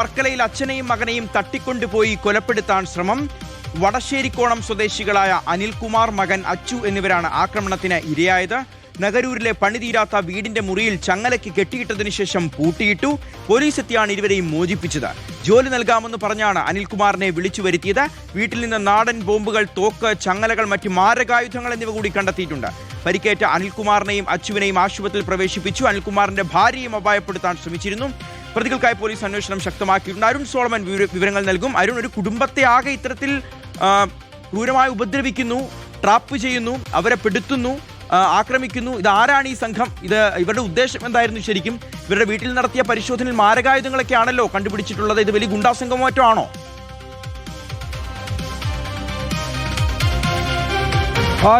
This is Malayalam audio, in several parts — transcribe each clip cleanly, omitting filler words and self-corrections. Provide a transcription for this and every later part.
വർക്കലയിൽ അച്ഛനെയും മകനെയും തട്ടിക്കൊണ്ടുപോയി കൊലപ്പെടുത്താൻ ശ്രമം. വടശ്ശേരിക്കോണം സ്വദേശികളായ അനിൽകുമാർ, മകൻ അച്ചു എന്നിവരാണ് ആക്രമണത്തിന് ഇരയായത്. നഗരൂരിലെ പണിതീരാത്ത വീടിന്റെ മുറിയിൽ ചങ്ങലയ്ക്ക് കെട്ടിയിട്ടതിനു ശേഷം പൂട്ടിയിട്ടു. പോലീസ് എത്തിയാണ് ഇരുവരെയും മോചിപ്പിച്ചത്. ജോലി നൽകാമെന്ന് പറഞ്ഞാണ് അനിൽകുമാറിനെ വിളിച്ചു വരുത്തിയത്. വീട്ടിൽ നിന്ന് നാടൻ ബോംബുകൾ, തോക്ക്, ചങ്ങലകൾ, മറ്റ് മാരകായുധങ്ങൾ എന്നിവ കൂടി കണ്ടെത്തിയിട്ടുണ്ട്. പരിക്കേറ്റ അനിൽകുമാറിനെയും അച്ചുവിനെയും ആശുപത്രിയിൽ പ്രവേശിപ്പിച്ചു. അനിൽകുമാറിന്റെ ഭാര്യയും അപായപ്പെടുത്താൻ ശ്രമിച്ചിരുന്നു. പ്രതികൾക്കായി പോലീസ് അന്വേഷണം ശക്തമാക്കിയിട്ടുണ്ട്. അരുൺ സോളമൻ വിവരങ്ങൾ നൽകും. അരുൺ, ഒരു കുടുംബത്തെ ആകെ ഇത്തരത്തിൽ ക്രൂരമായി ഉപദ്രവിക്കുന്നു, ട്രാപ്പ് ചെയ്യുന്നു, അവരെ പെടുത്തുന്നു, ആക്രമിക്കുന്നു. ഇതാരാണ് ഈ സംഘം? ഇവരുടെ ഉദ്ദേശം എന്തായിരുന്നു ശരിക്കും? ഇവരുടെ വീട്ടിൽ നടത്തിയ പരിശോധനയിൽ മാരകായുധങ്ങളൊക്കെ ആണല്ലോ കണ്ടുപിടിച്ചിട്ടുള്ളത്. ഇത് വലിയ ഗുണ്ടാ സംഘമോ മറ്റോ ആണോ?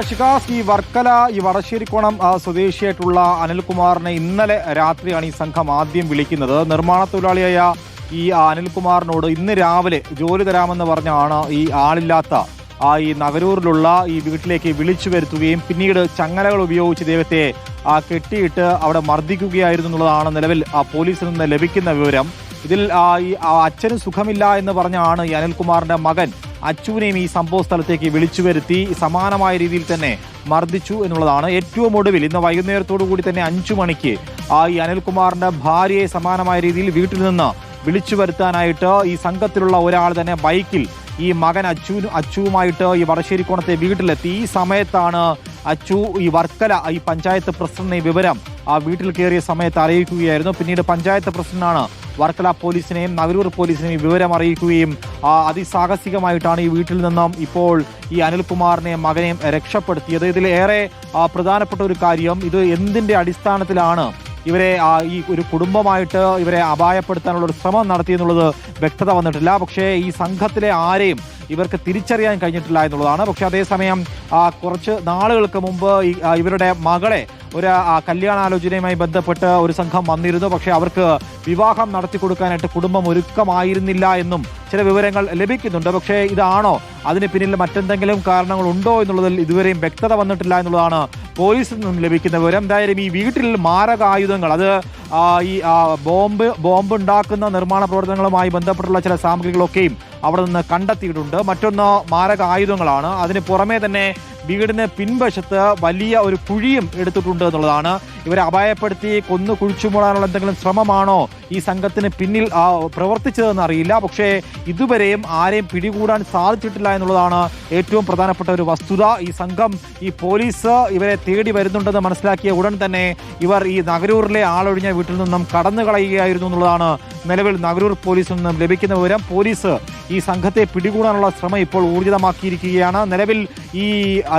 ഷികാസ്, ഈ വർക്കല വടശ്ശേരിക്കോണം സ്വദേശിയായിട്ടുള്ള അനിൽകുമാറിനെ ഇന്നലെ രാത്രിയാണ് ഈ സംഘം ആദ്യം വിളിക്കുന്നത്. നിർമ്മാണ തൊഴിലാളിയായ ഈ അനിൽകുമാറിനോട് ഇന്ന് രാവിലെ ജോലി തരാമെന്ന് പറഞ്ഞാണ് ഈ ആളില്ലാത്ത ഈ നഗരൂരിലുള്ള ഈ വീട്ടിലേക്ക് വിളിച്ചു വരുത്തുകയും പിന്നീട് ചങ്ങലകൾ ഉപയോഗിച്ച് ദൈവത്തെ കെട്ടിയിട്ട് അവിടെ മർദ്ദിക്കുകയായിരുന്നു എന്നുള്ളതാണ് നിലവിൽ പോലീസിൽ നിന്ന് ലഭിക്കുന്ന വിവരം. ഇതിൽ ഈ അച്ഛന് സുഖമില്ല എന്ന് പറഞ്ഞാണ് ഈ അനിൽകുമാറിന്റെ മകൻ അച്ചുവിനെയും ഈ സംഭവ സ്ഥലത്തേക്ക് വിളിച്ചു വരുത്തി സമാനമായ രീതിയിൽ തന്നെ മർദ്ദിച്ചു എന്നുള്ളതാണ്. ഏറ്റവും ഒടുവിൽ ഇന്ന് വൈകുന്നേരത്തോടു കൂടി തന്നെ 5 മണിക്ക് ഈ അനിൽകുമാറിന്റെ ഭാര്യയെ സമാനമായ രീതിയിൽ വീട്ടിൽ നിന്ന് വിളിച്ചു വരുത്താനായിട്ട് ഈ സംഘത്തിലുള്ള ഒരാൾ തന്നെ ബൈക്കിൽ ഈ മകൻ അച്ചുവുമായിട്ട് ഈ വടശ്ശേരിക്കോണത്തെ വീട്ടിലെത്തി. ഈ സമയത്താണ് അച്ചു ഈ വർക്കല ഈ പഞ്ചായത്ത് പ്രസിഡന്റിനെ വിവരം വീട്ടിൽ കയറിയ സമയത്ത് അറിയിക്കുകയായിരുന്നു. പിന്നീട് പഞ്ചായത്ത് പ്രസിഡന്റാണ് വർക്കല പോലീസിനെയും നഗരൂർ പോലീസിനെയും ഈ വിവരം അറിയിക്കുകയും അതിസാഹസികമായിട്ടാണ് ഈ വീട്ടിൽ നിന്നും ഇപ്പോൾ ഈ അനിൽകുമാറിനെയും മകനെയും രക്ഷപ്പെടുത്തിയത്. ഇതിലേറെ പ്രധാനപ്പെട്ട ഒരു കാര്യം, ഇത് എന്തിന്റെ അടിസ്ഥാനത്തിലാണ് ഇവരെ ഈ ഒരു കുടുംബമായിട്ട് ഇവരെ അപായപ്പെടുത്താനുള്ള ഒരു ശ്രമം നടത്തിയെന്നുള്ളത് വ്യക്തത വന്നിട്ടില്ല. പക്ഷേ ഈ സംഘത്തിലെ ആരെയും ഇവർക്ക് തിരിച്ചറിയാൻ കഴിഞ്ഞിട്ടില്ല എന്നുള്ളതാണ്. പക്ഷെ അതേസമയം കുറച്ച് നാളുകൾക്ക് മുമ്പ് ഇവരുടെ മകളെ ഒരു കല്യാണാലോചനയുമായി ബന്ധപ്പെട്ട് ഒരു സംഘം വന്നിരുന്നു. പക്ഷെ അവർക്ക് വിവാഹം നടത്തി കൊടുക്കാനായിട്ട് കുടുംബം ഒരുക്കമായിരുന്നില്ല എന്നും ചില വിവരങ്ങൾ ലഭിക്കുന്നുണ്ട്. പക്ഷേ ഇതാണോ അതിന് പിന്നിൽ മറ്റെന്തെങ്കിലും കാരണങ്ങളുണ്ടോ എന്നുള്ളതിൽ ഇതുവരെയും വ്യക്തത വന്നിട്ടില്ല എന്നുള്ളതാണ് പോലീസിൽ നിന്നും ലഭിക്കുന്ന വിവരം. എന്തായാലും ഈ വീട്ടിൽ മാരകായുധങ്ങൾ, അത് ഈ ബോംബ് ഉണ്ടാക്കുന്ന നിർമ്മാണ പ്രവർത്തനങ്ങളുമായി ബന്ധപ്പെട്ടുള്ള ചില സാമഗ്രികളൊക്കെയും അവിടെ നിന്ന് കണ്ടെത്തിയിട്ടുണ്ട്. മറ്റൊന്ന് മാരകായുധങ്ങളാണ്. അതിന് പുറമെ തന്നെ വീടിന് പിൻവശത്ത് വലിയ ഒരു കുഴിയും എടുത്തിട്ടുണ്ട് എന്നുള്ളതാണ്. ഇവരെ അപായപ്പെടുത്തി കൊന്നു കുഴിച്ചു മൂടാനുള്ള എന്തെങ്കിലും ശ്രമമാണോ ഈ സംഘത്തിന് പിന്നിൽ പ്രവർത്തിച്ചതെന്ന് അറിയില്ല. പക്ഷേ ഇതുവരെയും ആരെയും പിടികൂടാൻ സാധിച്ചിട്ടില്ല എന്നുള്ളതാണ് ഏറ്റവും പ്രധാനപ്പെട്ട ഒരു വസ്തുത. ഈ സംഘം, ഈ പോലീസ് ഇവരെ തേടി വരുന്നുണ്ടെന്ന് മനസ്സിലാക്കിയ ഉടൻ തന്നെ ഇവർ ഈ നഗരൂരിലെ ആളൊഴിഞ്ഞ വീട്ടിൽ നിന്നും കടന്നു കളയുകയായിരുന്നു എന്നുള്ളതാണ് നിലവിൽ നഗരൂർ പോലീസിൽ നിന്നും ലഭിക്കുന്ന വിവരം. പോലീസ് ഈ സംഘത്തെ പിടികൂടാനുള്ള ശ്രമം ഇപ്പോൾ ഊർജിതമാക്കിയിരിക്കുകയാണ്. നിലവിൽ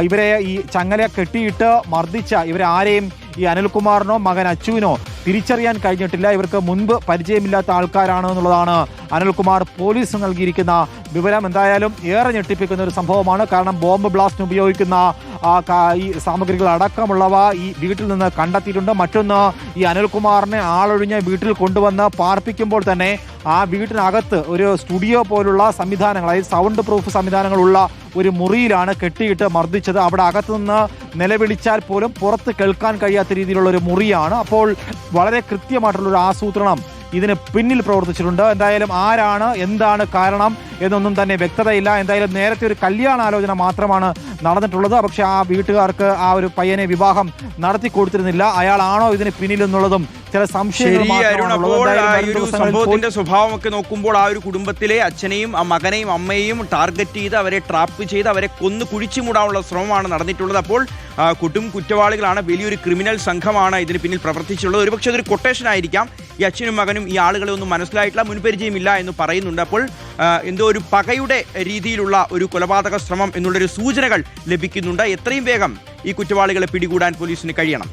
ഇവരെ ഈ ചങ്ങല കെട്ടിയിട്ട് മർദ്ദിച്ച ഇവരെ ആരെയും ഈ അനിൽകുമാറിനോ മകൻ അച്ചുവിനോ തിരിച്ചറിയാൻ കഴിഞ്ഞിട്ടില്ല. ഇവർക്ക് മുൻപ് പരിചയമില്ലാത്ത ആൾക്കാരാണ് എന്നുള്ളതാണ് അനിൽകുമാർ പോലീസ് നൽകിയിരിക്കുന്ന വിവരം. എന്തായാലും ഏറെ ഞെട്ടിപ്പിക്കുന്ന ഒരു സംഭവമാണ്. കാരണം ബോംബ് ബ്ലാസ്റ്റിന് ഉപയോഗിക്കുന്ന ഈ സാമഗ്രികൾ അടക്കമുള്ളവ ഈ വീട്ടിൽ നിന്ന് കണ്ടെത്തിയിട്ടുണ്ട്. മറ്റൊന്ന്, ഈ അനിൽകുമാറിനെ ആളൊഴിഞ്ഞ വീട്ടിൽ കൊണ്ടുവന്ന് പാർപ്പിക്കുമ്പോൾ തന്നെ ആ വീട്ടിനകത്ത് ഒരു സ്റ്റുഡിയോ പോലുള്ള സംവിധാനങ്ങൾ, അതായത് സൗണ്ട് പ്രൂഫ് സംവിധാനങ്ങളുള്ള ഒരു മുറിയിലാണ് കെട്ടിയിട്ട് മർദ്ദിച്ചത്. അവിടെ അകത്തുനിന്ന് നിലവിളിച്ചാൽ പോലും പുറത്ത് കേൾക്കാൻ കഴിയാത്ത രീതിയിലുള്ള ഒരു മുറിയാണ്. അപ്പോൾ വളരെ കൃത്യമായിട്ടുള്ളൊരു ആസൂത്രണം ഇതിന് പിന്നിൽ പ്രവർത്തിച്ചിട്ടുണ്ട്. എന്തായാലും ആരാണ്, എന്താണ് കാരണം എന്നൊന്നും തന്നെ വ്യക്തതയില്ല. എന്തായാലും നേരത്തെ ഒരു കല്യാണാലോചന മാത്രമാണ് നടന്നിട്ടുള്ളത്. പക്ഷെ ആ വീട്ടുകാർക്ക് ആ ഒരു പയ്യനെ വിവാഹം നടത്തി കൊടുത്തിരുന്നില്ല. അയാളാണോ ഇതിന് പിന്നിൽ എന്നുള്ളതും ചില സംശയങ്ങൾ. സംഭവത്തിന്റെ സ്വഭാവമൊക്കെ നോക്കുമ്പോൾ ആ ഒരു കുടുംബത്തിലെ അച്ഛനെയും മകനെയും അമ്മയെയും ടാർഗറ്റ് ചെയ്ത് അവരെ ട്രാപ്പ് ചെയ്ത് അവരെ കൊന്നു കുഴിച്ചു മൂടാനുള്ള ശ്രമമാണ് നടന്നിട്ടുള്ളത്. അപ്പോൾ കുറ്റവാളികളാണ്, വലിയൊരു ക്രിമിനൽ സംഘമാണ് ഇതിന് പിന്നിൽ പ്രവർത്തിച്ചിട്ടുള്ളത്. ഒരുപക്ഷെ അതൊരു കൊട്ടേഷൻ ആയിരിക്കാം. ഈ അച്ഛനും മകനും ഈ ആളുകളെ ഒന്നും മനസ്സിലായിട്ടില്ല, മുൻപരിചയമില്ല എന്ന് പറയുന്നുണ്ട്. അപ്പോൾ എന്തോ ഒരു പകയുടെ രീതിയിലുള്ള ഒരു കൊലപാതക ശ്രമം എന്നുള്ളൊരു സൂചനകൾ ലഭിക്കുന്നുണ്ട്. എത്രയും വേഗം ഈ കുറ്റവാളികളെ പിടികൂടാൻ പോലീസിന് കഴിയണം.